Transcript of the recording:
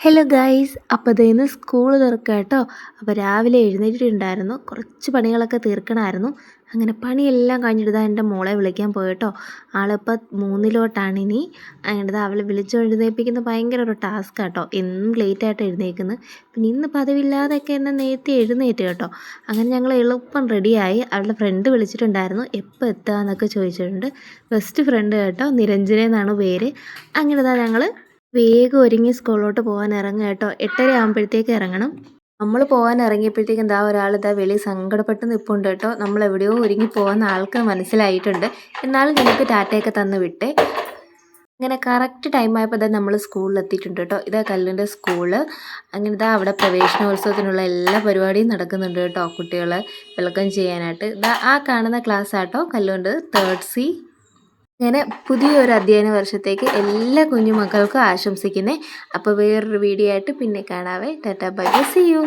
Hello guys, അപ്പോൾ ദേ ഇന്ന് school തുറക്കുക കേട്ടോ. അപ്പോൾ രാവിലെ എഴുന്നേറ്റിട്ടുണ്ടായിരുന്നു, കുറച്ച് പണികളൊക്കെ തീർക്കണമായിരുന്നു. അങ്ങനെ പണിയെല്ലാം കഴിഞ്ഞിട്ട് ദാ എൻ്റെ മോളെ വിളിക്കാൻ പോയി കേട്ടോ. ആളിപ്പോൾ 3-ലോട്ടാണ് ഇനി. അങ്ങനെ ദാ അവളെ വിളിച്ച് എഴുന്നേൽപ്പിക്കുന്നത് ഭയങ്കര ഒരു ടാസ്ക് കേട്ടോ. എന്നും ലേറ്റായിട്ട് എഴുന്നേൽക്കുന്നത്. പിന്നെ ഇന്ന് പതിവില്ലാതെയൊക്കെ എന്നെ നേരത്തെ എഴുന്നേറ്റ് കേട്ടോ. അങ്ങനെ ഞങ്ങൾ എളുപ്പം റെഡിയായി. അവളുടെ ഫ്രണ്ട് വിളിച്ചിട്ടുണ്ടായിരുന്നു, എപ്പോൾ എത്തുക എന്നൊക്കെ ചോദിച്ചിട്ടുണ്ട്. ബെസ്റ്റ് ഫ്രണ്ട് കേട്ടോ, നിരഞ്ജന എന്നാണ് പേര്. അങ്ങനെ ദാ ഞങ്ങൾ വേഗം ഒരുങ്ങി സ്കൂളിലോട്ട് പോകാൻ ഇറങ്ങുക കേട്ടോ. 8:30 ആകുമ്പോഴത്തേക്ക് ഇറങ്ങണം. നമ്മൾ പോകാൻ ഇറങ്ങിയപ്പോഴത്തേക്കും എന്താ ഒരാൾ ഇതാ വെളിയിൽ സങ്കടപ്പെട്ട് നിൽപ്പുണ്ട് കേട്ടോ. നമ്മൾ എവിടെയോ ഒരുങ്ങി പോകുന്ന ആൾക്ക് മനസ്സിലായിട്ടുണ്ട്. എന്നാലും ഞങ്ങൾക്ക് ടാറ്റയൊക്കെ തന്ന് വിട്ടേ. അങ്ങനെ കറക്റ്റ് ടൈം ആയപ്പോൾ ഇതാ നമ്മൾ സ്കൂളിൽ എത്തിയിട്ടുണ്ട് കേട്ടോ. ഇതാ കല്ലിൻ്റെ സ്കൂള്. അങ്ങനെ ഇതാ അവിടെ പ്രവേശനോത്സവത്തിനുള്ള എല്ലാ പരിപാടിയും നടക്കുന്നുണ്ട് കേട്ടോ. കുട്ടികളെ വെൽക്കം ചെയ്യാനായിട്ട് ഇതാ ആ കാണുന്ന ക്ലാസ് ആട്ടോ കല്ലുണ്ട് 3rd C. അങ്ങനെ പുതിയൊരു അധ്യയന വർഷത്തേക്ക് എല്ലാ കുഞ്ഞുമക്കൾക്കും ആശംസിക്കുന്നത്. അപ്പോൾ വേറൊരു വീഡിയോ ആയിട്ട് പിന്നെ കാണാവേ. Tata bye bye, see U.